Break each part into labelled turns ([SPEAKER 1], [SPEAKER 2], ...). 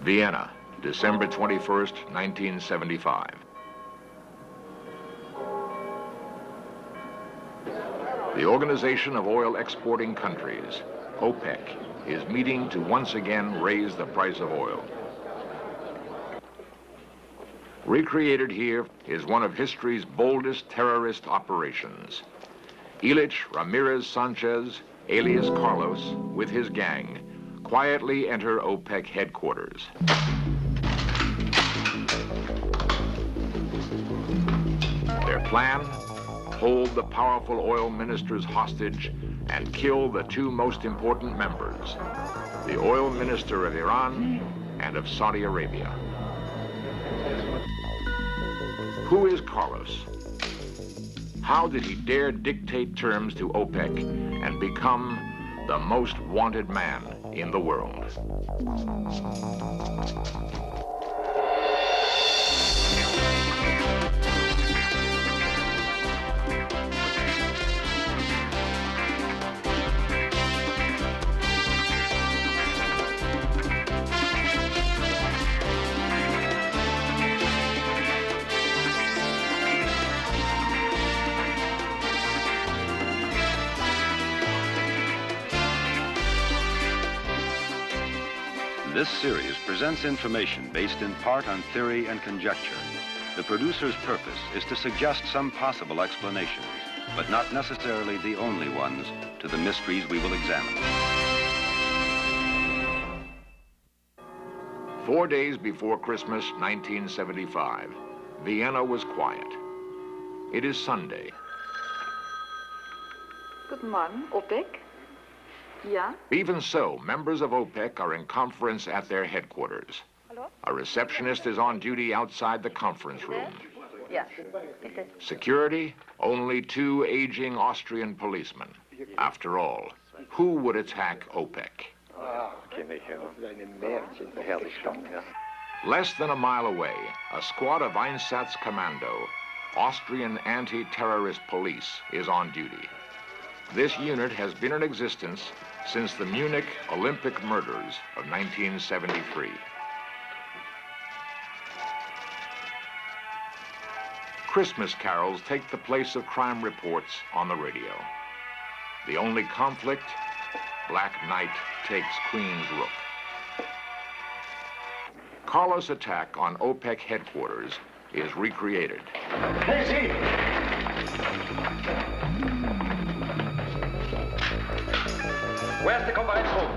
[SPEAKER 1] Vienna, December 21st, 1975. The Organization of Oil Exporting Countries, OPEC, is meeting to once again raise the price of oil. Recreated here is one of history's boldest terrorist operations. Ilich Ramirez Sanchez, alias Carlos, with his gang, quietly enter OPEC headquarters. Their plan? Hold the powerful oil ministers hostage and kill the two most important members, the oil minister of Iran and of Saudi Arabia. Who is Carlos? How did he dare dictate terms to OPEC and become the most wanted man in the world?
[SPEAKER 2] This series presents information based in part on theory and conjecture. The producer's purpose is to suggest some possible explanations, but not necessarily the only ones, to the mysteries we will examine.
[SPEAKER 1] 4 days before Christmas, 1975, Vienna was quiet. It is Sunday.
[SPEAKER 3] Guten Morgen, OPEC. Yeah?
[SPEAKER 1] Even so, members of OPEC are in conference at their headquarters.
[SPEAKER 3] Hello?
[SPEAKER 1] A receptionist is on duty outside the conference room.
[SPEAKER 3] Yeah.
[SPEAKER 1] Security? Only 2 aging Austrian policemen. After all, who would attack OPEC? Less than a mile away, a squad of Einsatzkommando, Austrian anti-terrorist police, is on duty. This unit has been in existence since the Munich Olympic murders of 1973. Christmas carols take the place of crime reports on the radio. The only conflict, Black Knight takes Queen's Rook. Carlos' attack on OPEC headquarters is recreated.
[SPEAKER 4] Where's the combined room?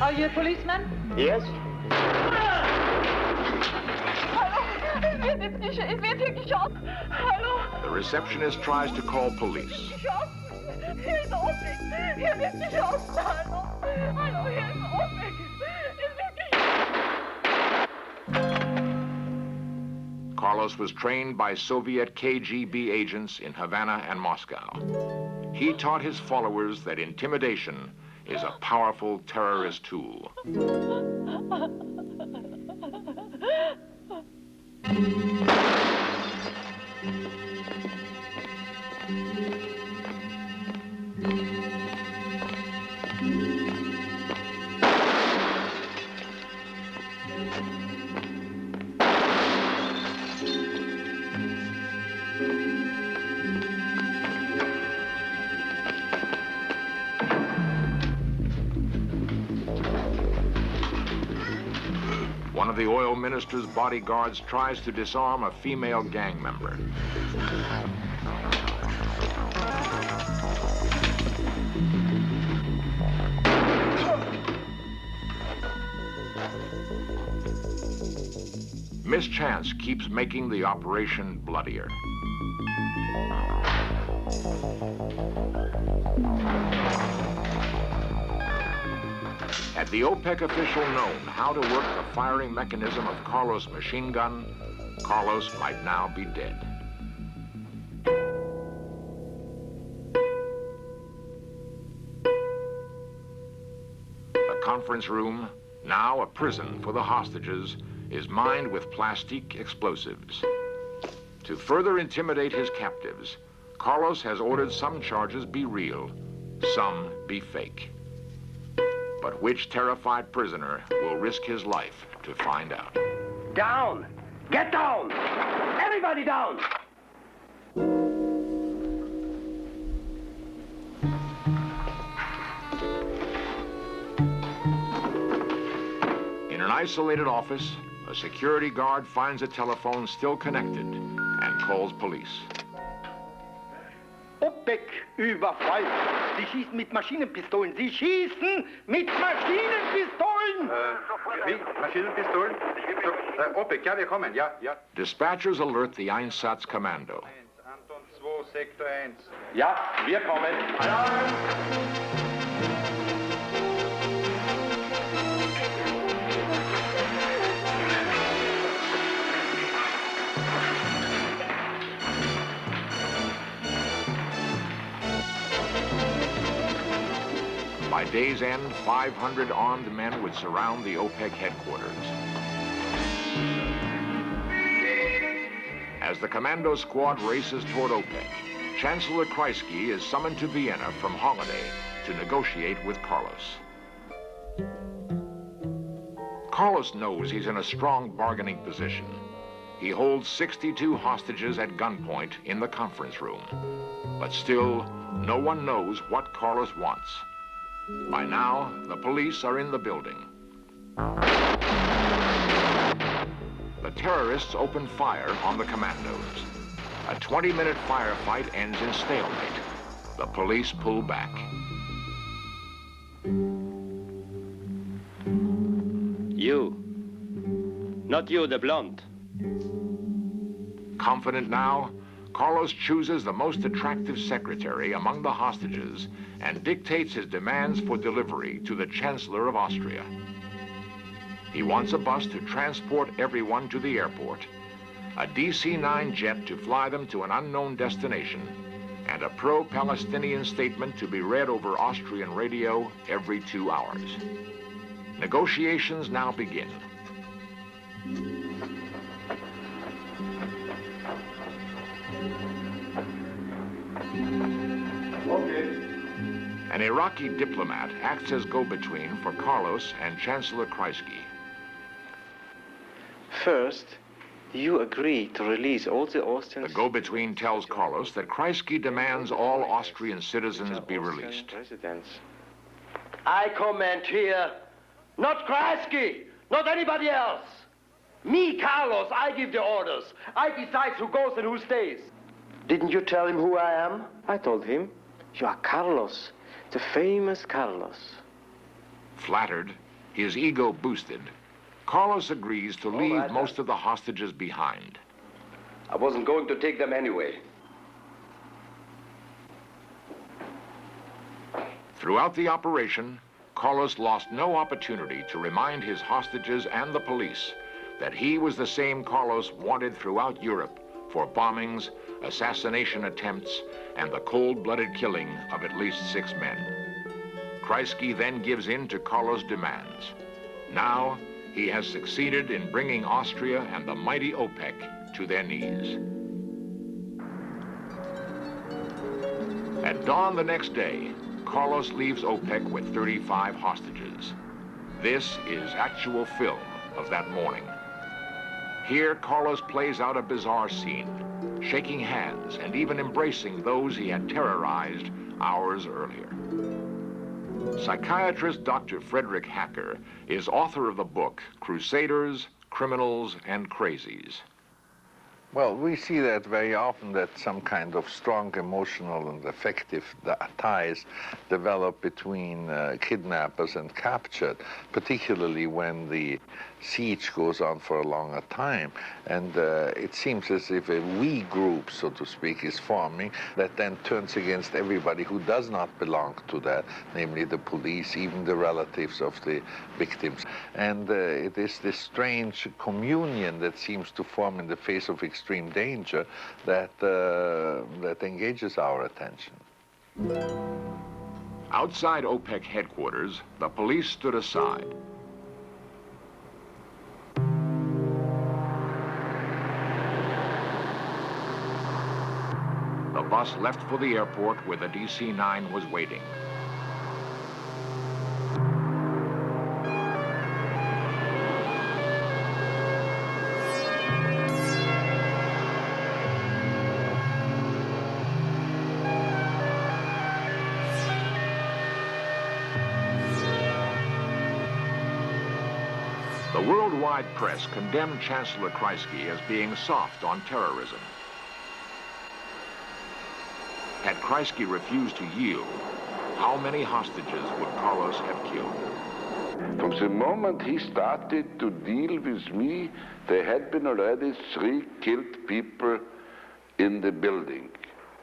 [SPEAKER 3] Are you a policeman?
[SPEAKER 4] Yes.
[SPEAKER 3] Hallo, es wird hier geschossen. Hallo.
[SPEAKER 1] The receptionist tries to call police.
[SPEAKER 3] Geschossen. Hier ist OPEC. Hier wird geschossen. Hallo. Hallo, hier ist OPEC. Es wird geschossen.
[SPEAKER 1] Carlos was trained by Soviet KGB agents in Havana and Moscow. He taught his followers that intimidation is a powerful terrorist tool. One of the oil minister's bodyguards tries to disarm a female gang member. Mischance keeps making the operation bloodier. Had the OPEC official known how to work the firing mechanism of Carlos' machine gun, Carlos might now be dead. The conference room, now a prison for the hostages, is mined with plastic explosives. To further intimidate his captives, Carlos has ordered some charges be real, some be fake. But which terrified prisoner will risk his life to find out?
[SPEAKER 4] Down! Get down! Everybody down!
[SPEAKER 1] In an isolated office, a security guard finds a telephone still connected and calls police.
[SPEAKER 5] OPEC Überfall. Sie schießen mit Maschinenpistolen. Sie schießen mit Maschinenpistolen!
[SPEAKER 6] Wie? Maschinenpistolen? OPEC, ja, wir kommen, ja, ja.
[SPEAKER 1] Dispatchers alert the Einsatzkommando.
[SPEAKER 6] Anton 2, Sektor 1.
[SPEAKER 4] Ja, wir kommen. Alarm!
[SPEAKER 1] By day's end, 500 armed men would surround the OPEC headquarters. As the commando squad races toward OPEC, Chancellor Kreisky is summoned to Vienna from holiday to negotiate with Carlos. Carlos knows he's in a strong bargaining position. He holds 62 hostages at gunpoint in the conference room. But still, no one knows what Carlos wants. By now, the police are in the building. The terrorists open fire on the commandos. A 20-minute firefight ends in stalemate. The police pull back.
[SPEAKER 7] You. Not you, the blonde.
[SPEAKER 1] Confident now, Carlos chooses the most attractive secretary among the hostages and dictates his demands for delivery to the Chancellor of Austria. He wants a bus to transport everyone to the airport, a DC-9 jet to fly them to an unknown destination, and a pro-Palestinian statement to be read over Austrian radio every 2 hours. Negotiations now begin. An Iraqi diplomat acts as go-between for Carlos and Chancellor Kreisky.
[SPEAKER 8] First, you agree to release all the Austrians...
[SPEAKER 1] The go-between tells Carlos that Kreisky demands all Austrian citizens be released.
[SPEAKER 4] I command here, not Kreisky, not anybody else. Me, Carlos, I give the orders. I decide who goes and who stays. Didn't you tell him who I am?
[SPEAKER 8] I told him, you are Carlos, the famous Carlos.
[SPEAKER 1] Flattered, his ego boosted, Carlos agrees to leave most of the hostages behind.
[SPEAKER 4] I wasn't going to take them anyway.
[SPEAKER 1] Throughout the operation, Carlos lost no opportunity to remind his hostages and the police that he was the same Carlos wanted throughout Europe for bombings, assassination attempts, and the cold-blooded killing of at least 6 men. Kreisky then gives in to Carlos' demands. Now, he has succeeded in bringing Austria and the mighty OPEC to their knees. At dawn the next day, Carlos leaves OPEC with 35 hostages. This is actual film of that morning. Here, Carlos plays out a bizarre scene, shaking hands and even embracing those he had terrorized hours earlier. Psychiatrist Dr. Frederick Hacker is author of the book Crusaders, Criminals, and Crazies.
[SPEAKER 9] Well, we see that very often, that some kind of strong emotional and affective ties develop between kidnappers and captured, particularly when the siege goes on for a longer time. And it seems as if a we group, so to speak, is forming that then turns against everybody who does not belong to that, namely the police, even the relatives of the victims. And it is this strange communion that seems to form in the face of extreme danger that, that engages our attention.
[SPEAKER 1] Outside OPEC headquarters, the police stood aside. The bus left for the airport where the DC-9 was waiting. The worldwide press condemned Chancellor Kreisky as being soft on terrorism. Had Kreisky refused to yield, how many hostages would Carlos have killed?
[SPEAKER 10] From the moment he started to deal with me, there had been already 3 killed people in the building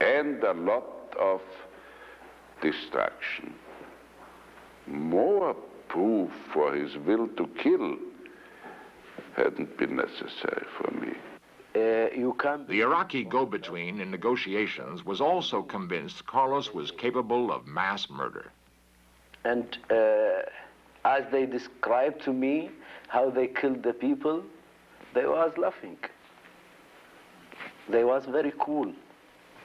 [SPEAKER 10] and a lot of destruction. More proof for his will to kill hadn't been necessary for me.
[SPEAKER 1] The Iraqi go-between in negotiations was also convinced Carlos was capable of mass murder.
[SPEAKER 8] And as they described to me how they killed the people, they was laughing. They was very cool.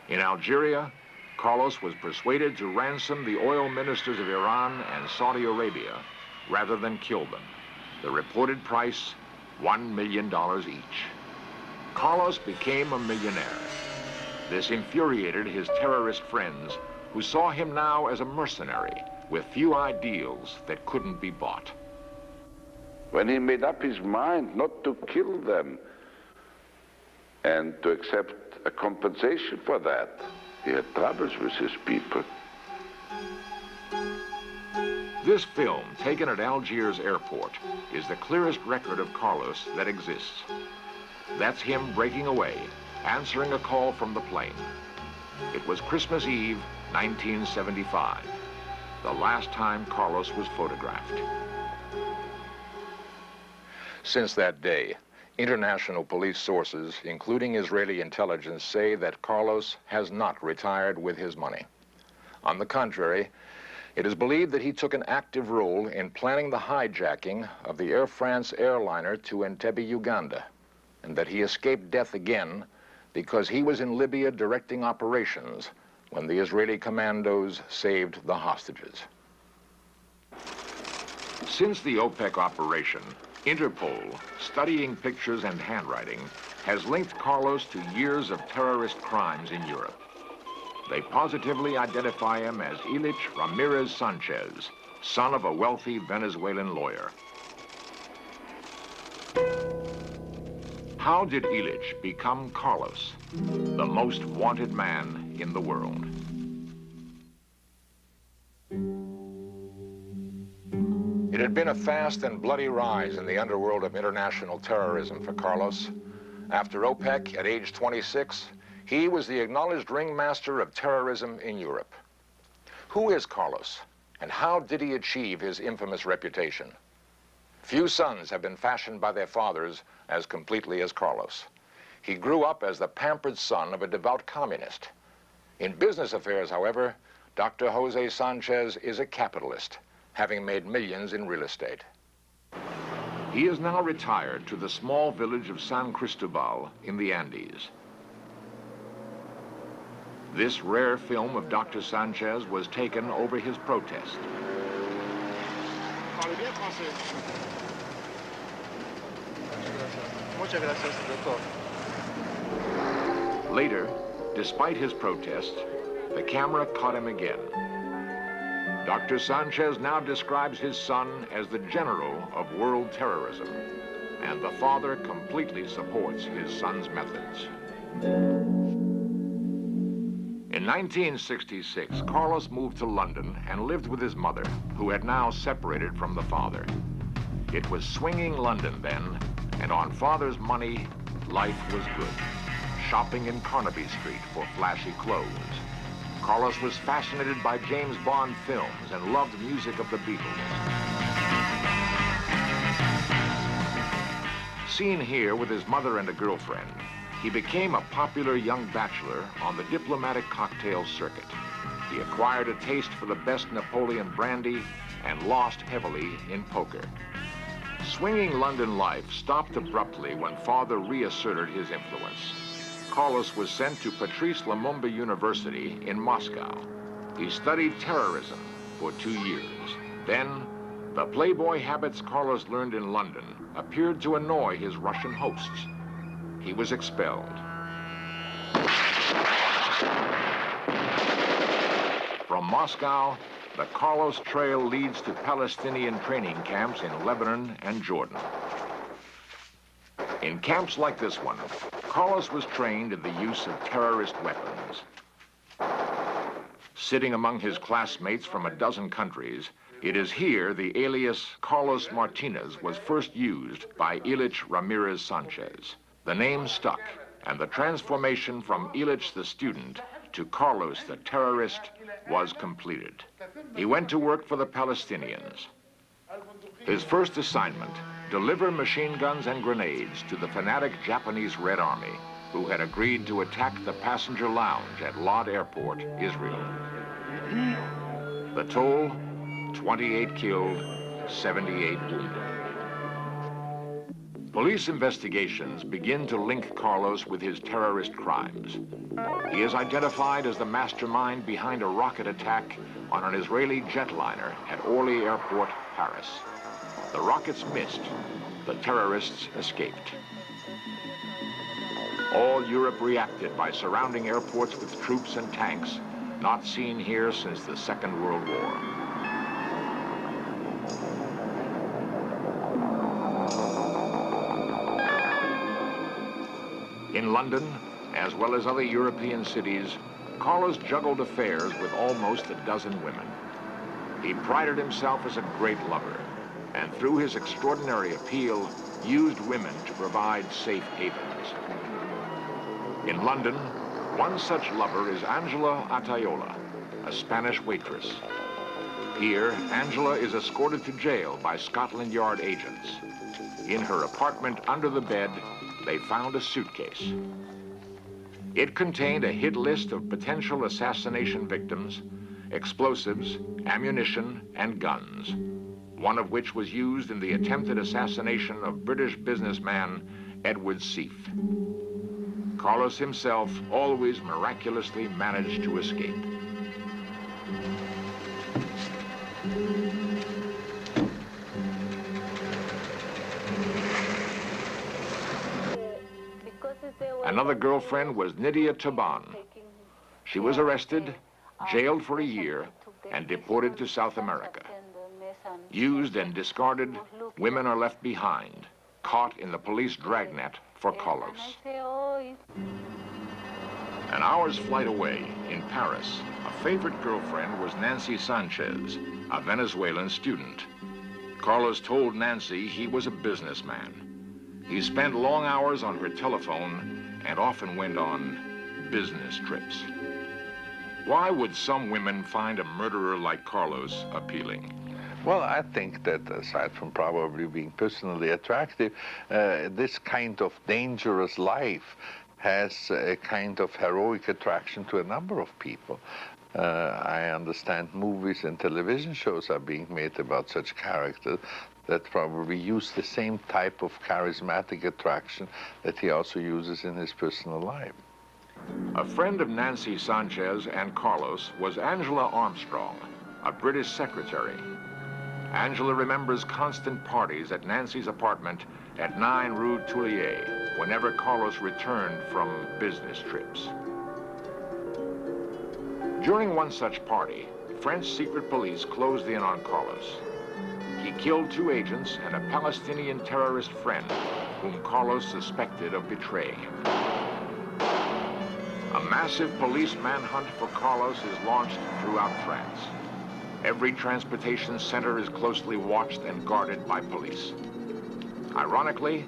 [SPEAKER 1] In Algeria, Carlos was persuaded to ransom the oil ministers of Iran and Saudi Arabia rather than kill them. The reported price, $1 million each. Carlos became a millionaire. This infuriated his terrorist friends, who saw him now as a mercenary with few ideals that couldn't be bought.
[SPEAKER 10] When he made up his mind not to kill them and to accept a compensation for that, he had troubles with his people.
[SPEAKER 1] This film, taken at Algiers airport, is the clearest record of Carlos that exists. That's him breaking away, answering a call from the plane. It was Christmas Eve, 1975, the last time Carlos was photographed. Since that day, international police sources, including Israeli intelligence, say that Carlos has not retired with his money. On the contrary, it is believed that he took an active role in planning the hijacking of the Air France airliner to Entebbe, Uganda, and that he escaped death again because he was in Libya directing operations when the Israeli commandos saved the hostages. Since the OPEC operation, Interpol, studying pictures and handwriting, has linked Carlos to years of terrorist crimes in Europe. They positively identify him as Ilich Ramirez Sanchez, son of a wealthy Venezuelan lawyer. How did Ilich become Carlos, the most wanted man in the world? It had been a fast and bloody rise in the underworld of international terrorism for Carlos. After OPEC, at age 26, he was the acknowledged ringmaster of terrorism in Europe. Who is Carlos, and how did he achieve his infamous reputation? Few sons have been fashioned by their fathers as completely as Carlos. He grew up as the pampered son of a devout communist. In business affairs, however, Dr. Jose Sanchez is a capitalist, having made millions in real estate. He is now retired to the small village of San Cristobal in the Andes. This rare film of Dr. Sanchez was taken over his protest. Later, despite his protest, the camera caught him again. Dr. Sanchez now describes his son as the general of world terrorism, and the father completely supports his son's methods. In 1966, Carlos moved to London and lived with his mother, who had now separated from the father. It was swinging London then, and on father's money, life was good. Shopping in Carnaby Street for flashy clothes. Carlos was fascinated by James Bond films and loved music of the Beatles. Seen here with his mother and a girlfriend, he became a popular young bachelor on the diplomatic cocktail circuit. He acquired a taste for the best Napoleon brandy and lost heavily in poker. Swinging London life stopped abruptly when father reasserted his influence. Carlos was sent to Patrice Lumumba University in Moscow. He studied terrorism for 2 years. Then, the playboy habits Carlos learned in London appeared to annoy his Russian hosts. He was expelled. From Moscow, the Carlos Trail leads to Palestinian training camps in Lebanon and Jordan. In camps like this one, Carlos was trained in the use of terrorist weapons. Sitting among his classmates from a dozen countries, it is here the alias Carlos Martinez was first used by Ilich Ramirez Sanchez. The name stuck, and the transformation from Ilich the student to Carlos the terrorist was completed. He went to work for the Palestinians. His first assignment, deliver machine guns and grenades to the fanatic Japanese Red Army, who had agreed to attack the passenger lounge at Lod Airport, Israel. The toll, 28 killed, 78 wounded. Police investigations begin to link Carlos with his terrorist crimes. He is identified as the mastermind behind a rocket attack on an Israeli jetliner at Orly Airport, Paris. The rockets missed. The terrorists escaped. All Europe reacted by surrounding airports with troops and tanks, not seen here since the Second World War. In London, as well as other European cities, Carlos juggled affairs with almost a dozen women. He prided himself as a great lover, and through his extraordinary appeal, used women to provide safe havens. In London, one such lover is Angela Atayola, a Spanish waitress. Here, Angela is escorted to jail by Scotland Yard agents. In her apartment under the bed, they found a suitcase. It contained a hit list of potential assassination victims, explosives, ammunition, and guns, one of which was used in the attempted assassination of British businessman Edward Seif. Carlos himself always miraculously managed to escape. Another girlfriend was Nydia Taban. She was arrested, jailed for a year, and deported to South America. Used and discarded, women are left behind, caught in the police dragnet for Carlos. An hour's flight away, in Paris, a favorite girlfriend was Nancy Sanchez, a Venezuelan student. Carlos told Nancy he was a businessman. He spent long hours on her telephone and often went on business trips. Why would some women find a murderer like Carlos appealing?
[SPEAKER 9] Well, I think that aside from probably being personally attractive, this kind of dangerous life has a kind of heroic attraction to a number of people. I understand movies and television shows are being made about such characters that probably use the same type of charismatic attraction that he also uses in his personal life.
[SPEAKER 1] A friend of Nancy Sanchez and Carlos was Angela Armstrong, a British secretary. Angela remembers constant parties at Nancy's apartment at 9 Rue Toulier whenever Carlos returned from business trips. During one such party, French secret police closed in on Carlos. He killed 2 agents and a Palestinian terrorist friend whom Carlos suspected of betraying him. A massive police manhunt for Carlos is launched throughout France. Every transportation center is closely watched and guarded by police. Ironically,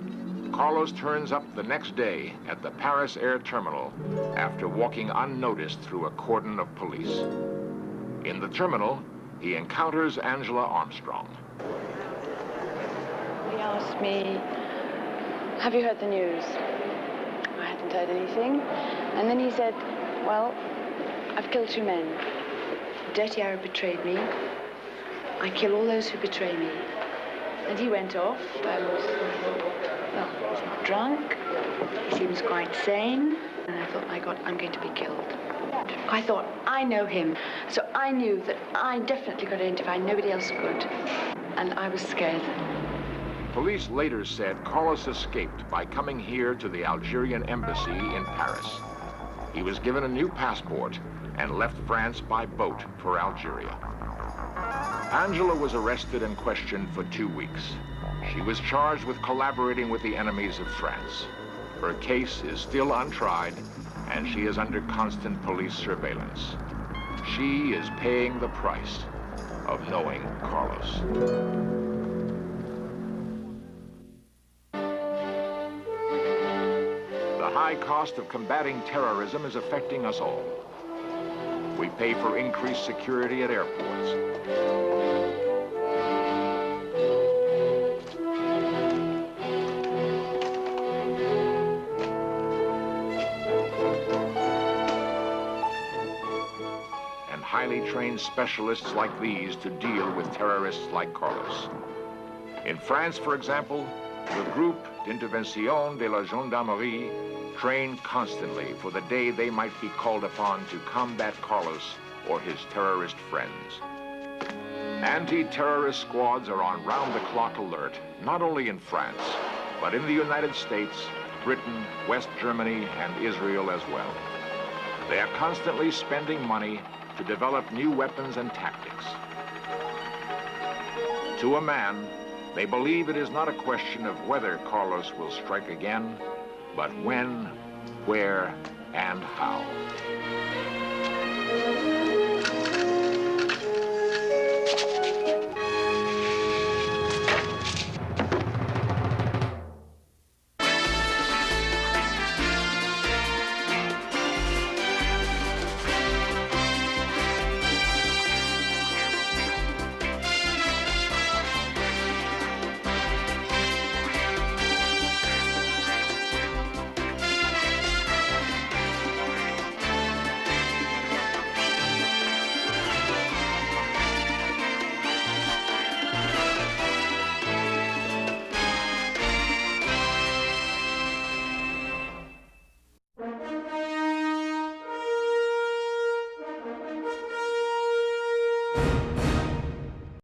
[SPEAKER 1] Carlos turns up the next day at the Paris Air Terminal after walking unnoticed through a cordon of police. In the terminal, he encounters Angela Armstrong.
[SPEAKER 11] He asked me, have you heard the news? I hadn't heard anything. And then he said, well, I've killed 2 men. Dirty Arab betrayed me. I kill all those who betray me. And he went off, and well, he's not drunk. He seems quite sane. And I thought, my God, I'm going to be killed. I thought, I know him. So I knew that I definitely could identify, nobody else could. And I was scared.
[SPEAKER 1] Police later said Carlos escaped by coming here to the Algerian embassy in Paris. He was given a new passport and left France by boat for Algeria. Angela was arrested and questioned for 2 weeks. She was charged with collaborating with the enemies of France. Her case is still untried, and she is under constant police surveillance. She is paying the price of knowing Carlos. The high cost of combating terrorism is affecting us all. We pay for increased security at airports. And highly trained specialists like these to deal with terrorists like Carlos. In France, for example, the Groupe d'Intervention de la Gendarmerie train constantly for the day they might be called upon to combat Carlos or his terrorist friends. Anti-terrorist squads are on round-the-clock alert, not only in France, but in the United States, Britain, West Germany, and Israel as well. They are constantly spending money to develop new weapons and tactics. To a man, they believe it is not a question of whether Carlos will strike again, but when, where, and how.